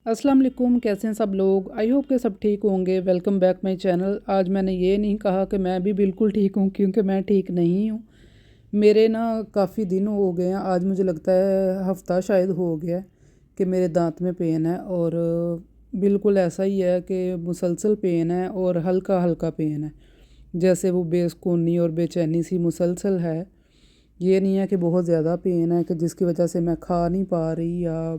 अस्सलाम वालेकुम, कैसे हैं सब लोग। आई होप के सब ठीक होंगे। Welcome back my channel. आज मैंने ये नहीं कहा कि मैं भी बिल्कुल ठीक हूँ, क्योंकि मैं ठीक नहीं हूँ। मेरे ना काफ़ी दिन हो गए हैं, आज मुझे लगता है हफ़्ता शायद हो गया कि मेरे दांत में पेन है। और बिल्कुल ऐसा ही है कि मुसलसल पेन है और हल्का हल्का पेन है, जैसे वो बेसुकूनी और बेचैनी सी मुसलसल है। ये नहीं है कि बहुत ज़्यादा पेन है कि जिसकी वजह से मैं खा नहीं पा रही या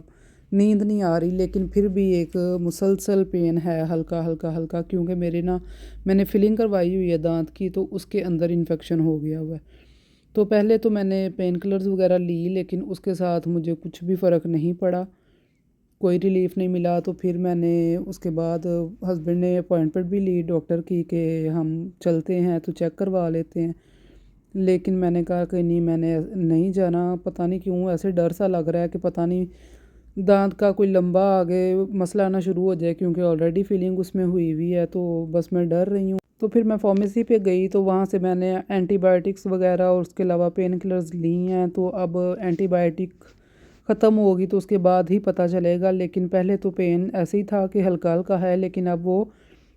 नींद नहीं आ रही, लेकिन फिर भी एक मुसलसल पेन है, हल्का हल्का हल्का। क्योंकि मेरे ना मैंने फिलिंग करवाई हुई है दांत की, तो उसके अंदर इन्फेक्शन हो गया हुआ है। तो पहले तो मैंने पेन किलर्स वगैरह ली, लेकिन उसके साथ मुझे कुछ भी फ़र्क नहीं पड़ा, कोई रिलीफ़ नहीं मिला। तो फिर मैंने उसके बाद हस्बैंड ने अपॉइंटमेंट भी ली डॉक्टर की कि हम चलते हैं तो चेक करवा लेते हैं। लेकिन मैंने कहा कि नहीं, मैंने नहीं जाना। पता नहीं क्यों ऐसे डर सा लग रहा है कि पता नहीं दांत का कोई लंबा आगे मसला आना शुरू हो जाए, क्योंकि ऑलरेडी फीलिंग उसमें हुई हुई है। तो बस मैं डर रही हूँ। तो फिर मैं फार्मेसी पे गई, तो वहाँ से मैंने एंटीबायोटिक्स वगैरह और उसके अलावा पेन किलर्स ली हैं। तो अब एंटीबायोटिक ख़त्म होगी तो उसके बाद ही पता चलेगा। लेकिन पहले तो पेन ऐसे ही था कि हल्का हल्का है, लेकिन अब वो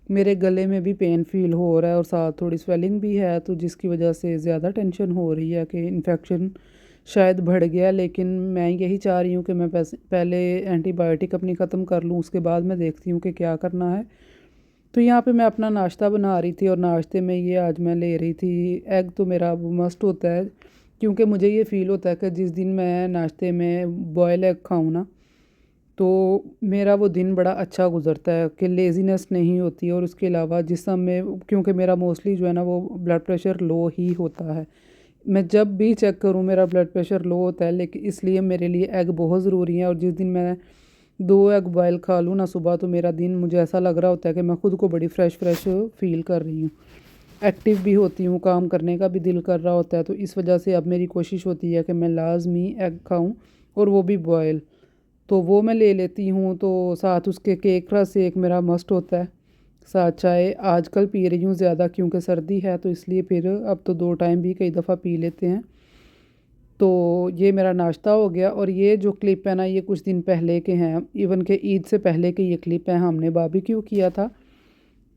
मेरे गले में भी पेन फील हो रहा है और साथ थोड़ी स्वेलिंग भी है, तो जिसकी वजह से ज़्यादा टेंशन हो रही है कि इन्फेक्शन शायद बढ़ गया। लेकिन मैं यही चाह रही हूँ कि मैं पहले एंटीबायोटिक अपनी ख़त्म कर लूँ, उसके बाद मैं देखती हूँ कि क्या करना है। तो यहाँ पे मैं अपना नाश्ता बना रही थी और नाश्ते में ये आज मैं ले रही थी एग। तो मेरा वो मस्ट होता है, क्योंकि मुझे ये फ़ील होता है कि जिस दिन मैं नाश्ते में बॉयल एग खाऊँ ना, तो मेरा वो दिन बड़ा अच्छा गुज़रता है कि लेज़ीनेस नहीं होती। और उसके अलावा जिस्म में, क्योंकि मेरा मोस्टली जो है ना वो ब्लड प्रेशर लो ही होता है। मैं जब भी चेक करूँ मेरा ब्लड प्रेशर लो होता है, लेकिन इसलिए मेरे लिए एग बहुत ज़रूरी है। और जिस दिन मैं 2 एग बॉयल खा लूँ ना सुबह, तो मेरा दिन मुझे ऐसा लग रहा होता है कि मैं खुद को बड़ी फ़्रेश फ़्रेश फ़ील कर रही हूँ, एक्टिव भी होती हूँ, काम करने का भी दिल कर रहा होता है। तो इस वजह से अब मेरी कोशिश होती है कि मैं लाज़मी एग खाऊँ, और वो भी बॉयल। तो वो मैं ले लेती हूँ। तो साथ उसके केक का शेक मेरा मस्ट होता है। साथ चाय आजकल पी रही हूँ ज़्यादा, क्योंकि सर्दी है, तो इसलिए फिर अब तो 2 टाइम भी कई दफ़ा पी लेते हैं। तो ये मेरा नाश्ता हो गया। और ये जो क्लिप है ना, ये कुछ दिन पहले के हैं, इवन के ईद से पहले के ये क्लिप है। हमने बारबेक्यू किया था,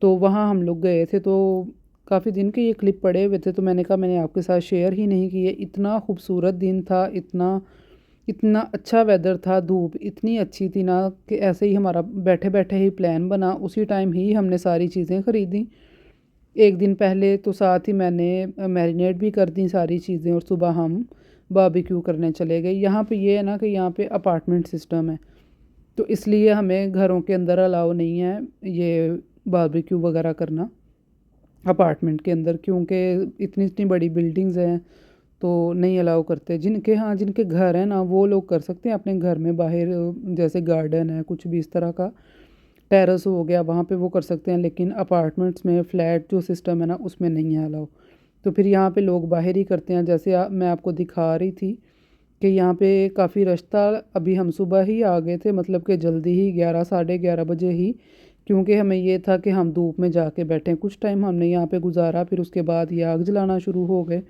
तो वहाँ हम लोग गए थे। तो काफ़ी दिन के ये क्लिप पड़े हुए थे, तो मैंने कहा मैंने आपके साथ शेयर ही नहीं किए। इतना खूबसूरत दिन था, इतना इतना अच्छा वेदर था, धूप इतनी अच्छी थी ना कि ऐसे ही हमारा बैठे बैठे ही प्लान बना, उसी टाइम ही हमने सारी चीज़ें ख़रीदी। एक दिन पहले तो साथ ही मैंने मैरिनेट भी कर दी सारी चीज़ें, और सुबह हम बारबेक्यू करने चले गए। यहाँ पे ये है ना कि यहाँ पे अपार्टमेंट सिस्टम है, तो इसलिए हमें घरों के अंदर अलाउ नहीं है ये बारबेक्यू वगैरह करना अपार्टमेंट के अंदर, क्योंकि इतनी इतनी बड़ी बिल्डिंग्स हैं, तो नहीं अलाउ करते। जिनके हाँ जिनके घर हैं ना, वो लोग कर सकते हैं अपने घर में बाहर, जैसे गार्डन है कुछ भी इस तरह का, टेरेस हो गया, वहाँ पे वो कर सकते हैं। लेकिन अपार्टमेंट्स में फ्लैट जो सिस्टम है ना, उसमें नहीं है अलाउ। तो फिर यहाँ पे लोग बाहर ही करते हैं। जैसे मैं आपको दिखा रही थी कि यहाँ पे काफ़ी रश था। अभी हम सुबह ही आ गए थे, मतलब कि जल्दी ही 11 साढ़े 11 बजे ही, क्योंकि हमें ये था कि हम धूप में जाके बैठें। कुछ टाइम हमने यहाँ पे गुजारा, फिर उसके बाद ये आग जलाना शुरू हो गए।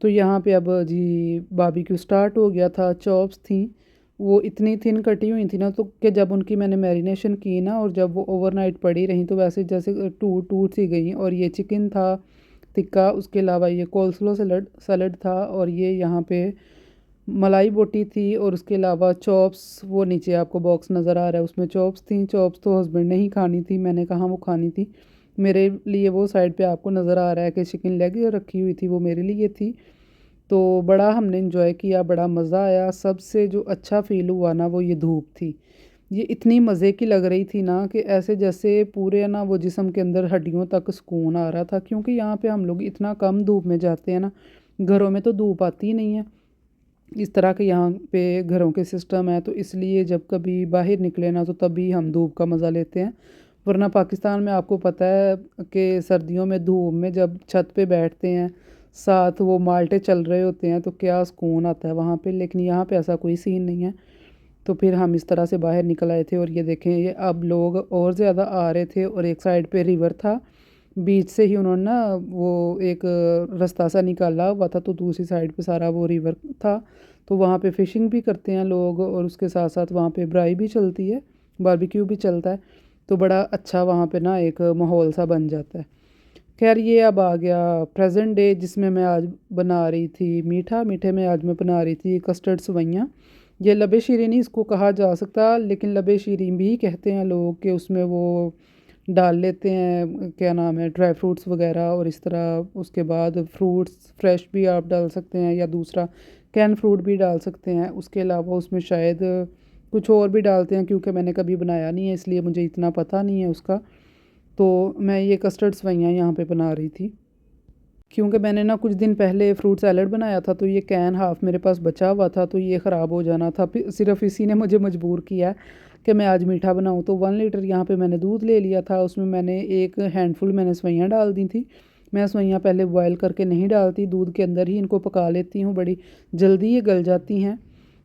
तो यहाँ पे अब जी बारबेक्यू स्टार्ट हो गया था। चॉप्स थी, वो इतनी थिन कटी हुई थी ना, तो कि जब उनकी मैंने मैरिनेशन की ना, और जब वो ओवरनाइट पड़ी रहीं, तो वैसे जैसे टूट टूट सी गई। और ये चिकन था टिक्का, उसके अलावा ये कोल्स्लो सैलड सैलड था, और ये यहाँ पे मलाई बोटी थी, और उसके अलावा चॉप्स, वो नीचे आपको बॉक्स नज़र आ रहा है उसमें चॉप्स थी। चॉप्स तो हस्बैंड ने ही खानी थी, मैंने कहा वो खानी थी मेरे लिए। वो साइड पे आपको नज़र आ रहा है कि चिकन लेग रखी हुई थी, वो मेरे लिए थी। तो बड़ा हमने इन्जॉय किया, बड़ा मज़ा आया। सबसे जो अच्छा फ़ील हुआ ना, वो ये धूप थी। ये इतनी मज़े की लग रही थी ना कि ऐसे जैसे पूरे ना वो जिस्म के अंदर हड्डियों तक सुकून आ रहा था। क्योंकि यहाँ पे हम लोग इतना कम धूप में जाते हैं ना, घरों में तो धूप आती ही नहीं है इस तरह के। यहाँ पे घरों के सिस्टम है, तो इसलिए जब कभी बाहर निकले ना, तो तभी हम धूप का मज़ा लेते हैं। वरना पाकिस्तान में आपको पता है कि सर्दियों में धूप में जब छत पे बैठते हैं, साथ वो माल्टे चल रहे होते हैं, तो क्या सुकून आता है वहाँ पे। लेकिन यहाँ पे ऐसा कोई सीन नहीं है। तो फिर हम इस तरह से बाहर निकल आए थे। और ये देखें, ये अब लोग और ज़्यादा आ रहे थे, और एक साइड पे रिवर था, बीच से ही उन्होंने ना वो एक रास्ता सा निकाला हुआ था, तो दूसरी साइड पे सारा वो रिवर था। तो वहाँ पे फ़िशिंग भी करते हैं लोग, और उसके साथ साथ वहाँ पे ब्राई भी चलती है, बारबेक्यू भी चलता है, तो बड़ा अच्छा वहाँ पे ना एक माहौल सा बन जाता है। खैर ये अब आ गया प्रेजेंट डे, जिसमें मैं आज बना रही थी मीठा। मीठे में आज मैं बना रही थी कस्टर्ड सवैयाँ। ये लबे शीरीनी इसको कहा जा सकता, लेकिन लबे शीरीन भी कहते हैं लोग, कि उसमें वो डाल लेते हैं क्या नाम है ड्राई फ्रूट्स वगैरह और इस तरह। उसके बाद फ्रूट्स फ्रेश भी आप डाल सकते हैं या दूसरा कैन फ्रूट भी डाल सकते हैं। उसके अलावा उसमें शायद कुछ और भी डालते हैं, क्योंकि मैंने कभी बनाया नहीं है इसलिए मुझे इतना पता नहीं है उसका। तो मैं ये कस्टर्ड सवैयाँ यहाँ पे बना रही थी, क्योंकि मैंने ना कुछ दिन पहले फ्रूट सैलड बनाया था, तो ये कैन हाफ़ मेरे पास बचा हुआ था, तो ये ख़राब हो जाना था। फिर सिर्फ इसी ने मुझे मजबूर किया कि मैं आज मीठा बनाऊँ। तो 1 लीटर यहाँ पे मैंने दूध ले लिया था, उसमें मैंने एक हैंडफुल मैंने सवैयाँ डाल दी थी। मैं सवैयाँ पहले बॉयल करके नहीं डालती, दूध के अंदर ही इनको पका लेती हूँ, बड़ी जल्दी ये गल जाती हैं।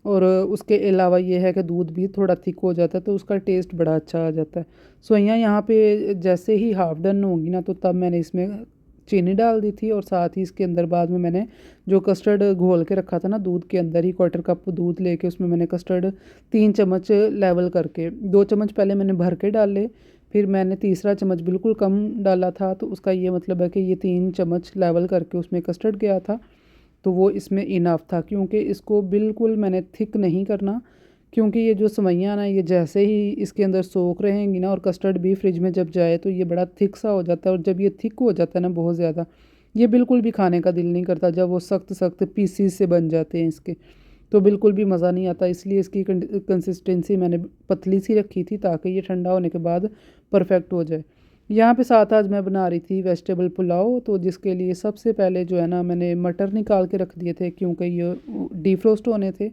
और उसके अलावा ये है कि दूध भी थोड़ा थिक हो जाता है, तो उसका टेस्ट बड़ा अच्छा आ जाता है। सवैयाँ यहाँ पे जैसे ही हाफ़ डन होंगी ना, तो तब मैंने इसमें चीनी डाल दी थी, और साथ ही इसके अंदर बाद में मैंने जो कस्टर्ड घोल के रखा था ना दूध के अंदर ही, 1/4 कप दूध लेके उसमें मैंने कस्टर्ड 3 चम्मच लेवल करके, 2 चम्मच पहले मैंने भर के डाले, फिर मैंने तीसरा चम्मच बिल्कुल कम डाला था। तो उसका ये मतलब है कि ये 3 चम्मच लेवल करके उसमें कस्टर्ड गया था, तो वो इसमें इनफ था। क्योंकि इसको बिल्कुल मैंने थिक नहीं करना, क्योंकि ये जो सवैयाँ ना ये जैसे ही इसके अंदर सोख रहेंगी ना, और कस्टर्ड भी फ्रिज में जब जाए तो ये बड़ा थिक सा हो जाता है। और जब ये थिक हो जाता है ना बहुत ज़्यादा, ये बिल्कुल भी खाने का दिल नहीं करता। जब वो सख्त सख्त पीसीस से बन जाते हैं इसके, तो बिल्कुल भी मज़ा नहीं आता। इसलिए इसकी कंसिस्टेंसी मैंने पतली सी रखी थी, ताकि ये ठंडा होने के बाद परफेक्ट हो जाए। यहाँ पे साथ आज मैं बना रही थी वेजिटेबल पुलाव, तो जिसके लिए सबसे पहले जो है ना मैंने मटर निकाल के रख दिए थे, क्योंकि ये डीफ्रोस्ट होने थे।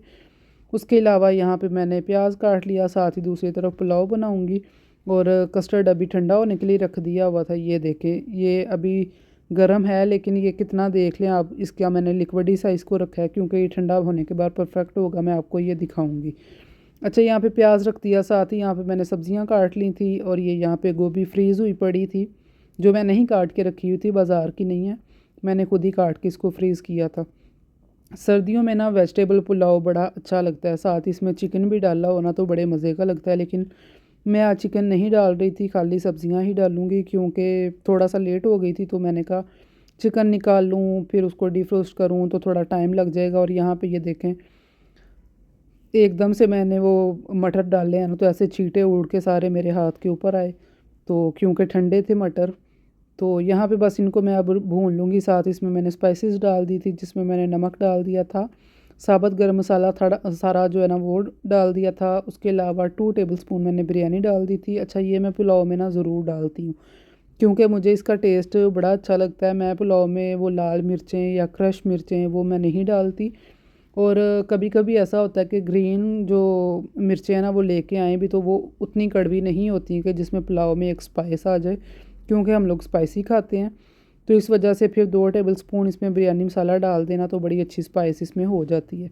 उसके अलावा यहाँ पे मैंने प्याज काट लिया, साथ ही दूसरी तरफ पुलाव बनाऊँगी। और कस्टर्ड अभी ठंडा होने के लिए रख दिया हुआ था। ये देखें, ये अभी गर्म है, लेकिन ये कितना देख लें आप, इसका मैंने लिक्विड ही सा इसको रखा है, क्योंकि ये ठंडा होने के बाद परफेक्ट होगा, मैं आपको ये दिखाऊंगी। अच्छा, यहाँ पे प्याज रख दिया, साथ ही यहाँ पे मैंने सब्जियाँ काट ली थी। और ये यहाँ पे गोभी फ्रीज़ हुई पड़ी थी, जो मैं नहीं काट के रखी हुई थी, बाज़ार की नहीं है, मैंने खुद ही काट के इसको फ्रीज़ किया था। सर्दियों में ना वेजिटेबल पुलाव बड़ा अच्छा लगता है, साथ ही इसमें चिकन भी डाला हो ना तो बड़े मज़े का लगता है। लेकिन मैं आज चिकन नहीं डाल रही थी, खाली सब्जियां ही डालूँगी, क्योंकि थोड़ा सा लेट हो गई थी, तो मैंने कहा चिकन निकाल लूँ फिर उसको डिफ्रोस्ट करूँ तो थोड़ा टाइम लग जाएगा। और यहाँ पे ये देखें, एकदम से मैंने वो मटर डाले हैं ना, तो ऐसे छींटे उड़ के सारे मेरे हाथ के ऊपर आए, तो क्योंकि ठंडे थे मटर। तो यहाँ पे बस इनको मैं अब भून लूँगी। साथ इसमें मैंने स्पाइसेस डाल दी थी, जिसमें मैंने नमक डाल दिया था, साबुत गरम मसाला थोड़ा सारा जो है ना वो डाल दिया था। उसके अलावा 2 टेबलस्पून मैंने बिरयानी डाल दी थी। अच्छा, ये मैं पुलाव में ना ज़रूर डालती हूँ, क्योंकि मुझे इसका टेस्ट बड़ा अच्छा लगता है। मैं पुलाव में वो लाल मिर्चें या क्रश मिर्चें वो मैं नहीं डालती। और कभी कभी ऐसा होता है कि ग्रीन जो मिर्चें हैं ना वो लेके आएँ भी, तो वो उतनी कड़वी नहीं होती कि जिसमें पुलाव में एक स्पाइस आ जाए, क्योंकि हम लोग स्पाइसी खाते हैं। तो इस वजह से फिर 2 टेबलस्पून इसमें बिरयानी मसाला डाल देना, तो बड़ी अच्छी स्पाइस इसमें हो जाती है।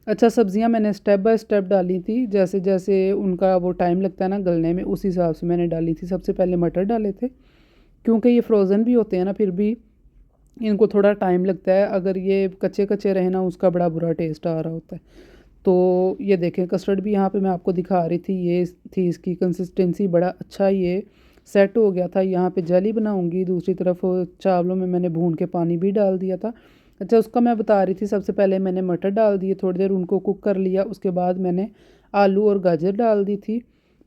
अच्छा, सब्जियां मैंने स्टेप बाय स्टेप डाली थी, जैसे जैसे उनका वो टाइम लगता है ना गलने में, उस हिसाब से मैंने डाली थी। सबसे पहले मटर डाले थे, क्योंकि ये फ्रोज़न भी होते हैं ना, फिर भी इनको थोड़ा टाइम लगता है। अगर ये कच्चे कच्चे रहे ना, उसका बड़ा बुरा टेस्ट आ रहा होता है। तो ये देखें, कस्टर्ड भी यहाँ पे मैं आपको दिखा रही थी, ये थी इसकी कंसिस्टेंसी, बड़ा अच्छा ये सेट हो गया था। यहाँ पे जेली बनाऊंगी, दूसरी तरफ चावलों में मैंने भून के पानी भी डाल दिया था। अच्छा, उसका मैं बता रही थी, सबसे पहले मैंने मटर डाल दिए, थोड़ी देर उनको कुक कर लिया। उसके बाद मैंने आलू और गाजर डाल दी थी,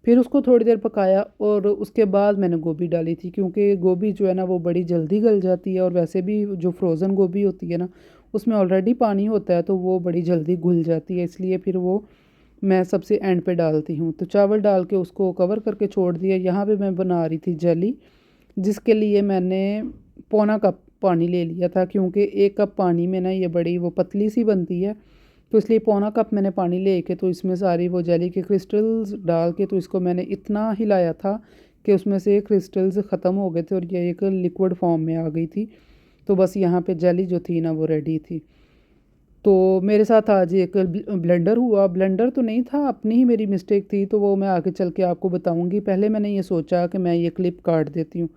फिर उसको थोड़ी देर पकाया, और उसके बाद मैंने गोभी डाली थी, क्योंकि गोभी जो है ना वो बड़ी जल्दी गल जाती है। और वैसे भी जो फ्रोज़न गोभी होती है ना, उसमें ऑलरेडी पानी होता है, तो वो बड़ी जल्दी घुल जाती है, इसलिए फिर वो मैं सबसे एंड पे डालती हूँ। तो चावल डाल के उसको कवर करके छोड़ दिया। यहाँ पे मैं बना रही थी जेली, जिसके लिए मैंने पौना कप पानी ले लिया था, क्योंकि 1 कप पानी में ना ये बड़ी वो पतली सी बनती है, तो इसलिए पौना कप मैंने पानी ले के तो इसमें सारी वो जेली के क्रिस्टल्स डाल के, तो इसको मैंने इतना हिलाया था कि उसमें से क्रिस्टल्स ख़त्म हो गए थे और ये एक लिक्विड फॉर्म में आ गई थी। तो बस यहाँ पे जेली जो थी ना वो रेडी थी। तो मेरे साथ आज एक ब्लेंडर हुआ, ब्लेंडर तो नहीं था, अपनी ही मेरी मिस्टेक थी, तो वो मैं आगे चल के आपको बताऊंगी। पहले मैंने ये सोचा कि मैं ये क्लिप काट देती हूँ,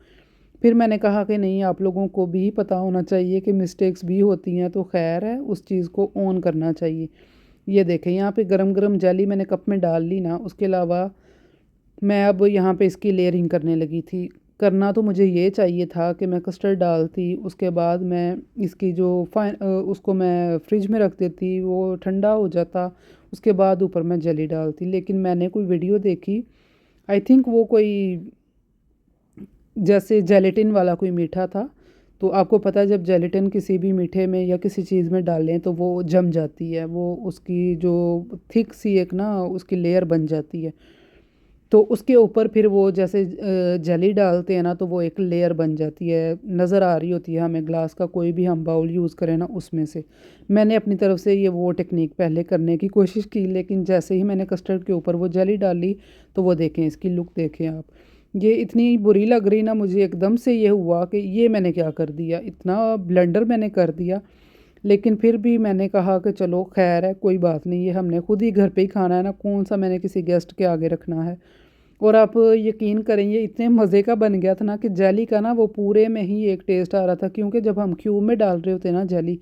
फिर मैंने कहा कि नहीं, आप लोगों को भी पता होना चाहिए कि मिस्टेक्स भी होती हैं, तो खैर है, उस चीज़ को ऑन करना चाहिए। ये देखें, यहाँ पे गरम गरम जेली मैंने कप में डाल ली ना, उसके अलावा मैं अब यहाँ पे इसकी लेयरिंग करने लगी थी। करना तो मुझे ये चाहिए था कि मैं कस्टर्ड डालती, उसके बाद मैं इसकी जो उसको मैं फ्रिज में रख देती, वो ठंडा हो जाता, उसके बाद ऊपर मैं जेली डालती। लेकिन मैंने कोई वीडियो देखी, आई थिंक वो कोई जैसे जेलेटिन वाला कोई मीठा था। तो आपको पता है जब जेलेटिन किसी भी मीठे में या किसी चीज़ में डालें तो वो जम जाती है, वो उसकी जो थिक सी एक ना उसकी लेयर बन जाती है। तो उसके ऊपर फिर वो जैसे जेली डालते हैं ना तो वो एक लेयर बन जाती है, नज़र आ रही होती है हमें ग्लास का कोई भी हम बाउल यूज़ करें ना उसमें से। मैंने अपनी तरफ से ये वो टेक्निक पहले करने की कोशिश की, लेकिन जैसे ही मैंने कस्टर्ड के ऊपर वो जेली डाली तो वो देखें, इसकी लुक देखें आप। ये इतनी बुरी लग रही ना मुझे, एकदम से ये हुआ कि ये मैंने क्या कर दिया, इतना ब्लेंडर मैंने कर दिया। लेकिन फिर भी मैंने कहा कि चलो खैर है, कोई बात नहीं, ये हमने खुद ही घर पे ही खाना है ना, कौन सा मैंने किसी गेस्ट के आगे रखना है। और आप यकीन करें ये इतने मज़े का बन गया था ना कि जेली का ना वो पूरे में ही एक टेस्ट आ रहा था, क्योंकि जब हम क्यूब में डाल रहे होते हैं ना जेली,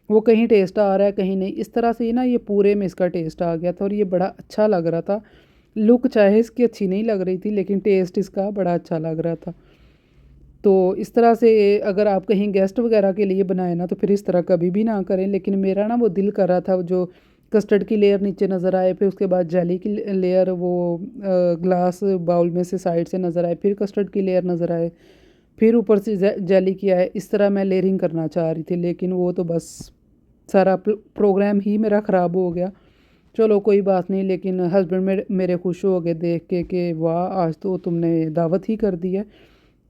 वो कहीं टेस्ट आ रहा है कहीं नहीं, इस तरह से ही ना ये पूरे में इसका टेस्ट आ गया था और ये बड़ा अच्छा लग रहा था। लुक चाहे इसकी अच्छी नहीं लग रही थी लेकिन टेस्ट इसका बड़ा अच्छा लग रहा था। तो इस तरह से अगर आप कहीं गेस्ट वगैरह के लिए बनाए ना तो फिर इस तरह कभी भी ना करें। लेकिन मेरा ना वो दिल कर रहा था, जो कस्टर्ड की लेयर नीचे नज़र आए, फिर उसके बाद जेली की लेयर वो ग्लास बाउल में से साइड से नज़र आए, फिर कस्टर्ड की लेयर नज़र आए, फिर ऊपर से जेली की आए, इस तरह मैं लेयरिंग करना चाह रही थी। लेकिन वो तो बस सारा प्रोग्राम ही मेरा ख़राब हो गया। चलो कोई बात नहीं, लेकिन हस्बैंड मेरे खुश हो गए देख के कि वाह आज तो तुमने दावत ही कर दी है।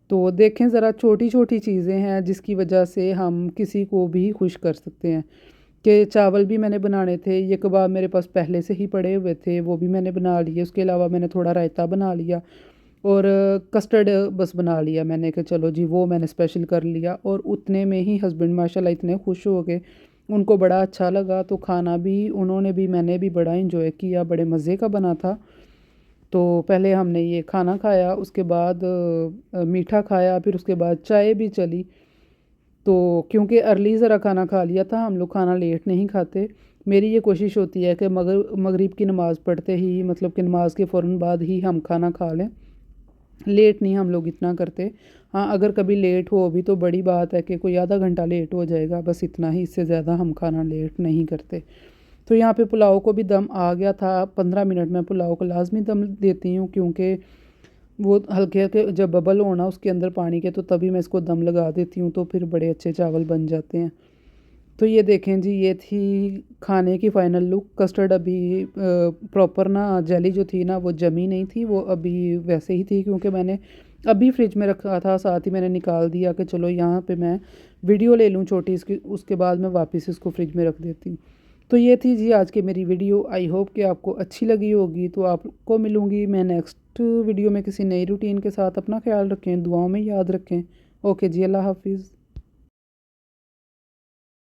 तो देखें ज़रा, छोटी छोटी चीज़ें हैं जिसकी वजह से हम किसी को भी खुश कर सकते हैं। कि चावल भी मैंने बनाने थे, ये कबाब मेरे पास पहले से ही पड़े हुए थे, वो भी मैंने बना लिए। उसके अलावा मैंने थोड़ा रायता बना लिया और कस्टर्ड बस बना लिया मैंने कि चलो जी वो मैंने स्पेशल कर लिया। और उतने में ही हस्बैंड माशाल्लाह इतने खुश हो गए, उनको बड़ा अच्छा लगा। तो खाना भी उन्होंने भी मैंने भी बड़ा इंजॉय किया, बड़े मज़े का बना था। तो पहले हमने ये खाना खाया, उसके बाद मीठा खाया, फिर उसके बाद चाय भी चली। तो क्योंकि अर्ली ज़रा खाना खा लिया था, हम लोग खाना लेट नहीं खाते। मेरी ये कोशिश होती है कि मगरिब की नमाज़ पढ़ते ही, मतलब कि नमाज के फ़ौरन बाद ही हम खाना खा लें, लेट नहीं हम लोग इतना करते। हाँ, अगर कभी लेट हो भी तो बड़ी बात है कि कोई आधा घंटा लेट हो जाएगा, बस इतना ही, इससे ज़्यादा हम खाना लेट नहीं करते। तो यहाँ पे पुलाव को भी दम आ गया था। 15 मिनट में पुलाव को लाजमी दम देती हूँ, क्योंकि वो हल्के हल्के जब बबल होना उसके अंदर पानी के, तो तभी मैं इसको दम लगा देती हूँ, तो फिर बड़े अच्छे चावल बन जाते हैं। तो ये देखें जी, ये थी खाने की फ़ाइनल लुक। कस्टर्ड अभी प्रॉपर ना जेली जो थी ना वो जमी नहीं थी, वो अभी वैसे ही थी, क्योंकि मैंने अभी फ्रिज में रखा था, साथ ही मैंने निकाल दिया कि चलो यहाँ पे मैं वीडियो ले लूँ छोटी इसकी, उसके बाद मैं वापस इसको फ्रिज में रख देती हूँ। तो ये थी जी आज की मेरी वीडियो। आई होप कि आपको अच्छी लगी होगी। तो आपको मिलूँगी मैं नेक्स्ट वीडियो में किसी नई रूटीन के साथ। अपना ख्याल रखें, दुआओं में याद रखें। ओके जी, अल्लाह हाफिज़।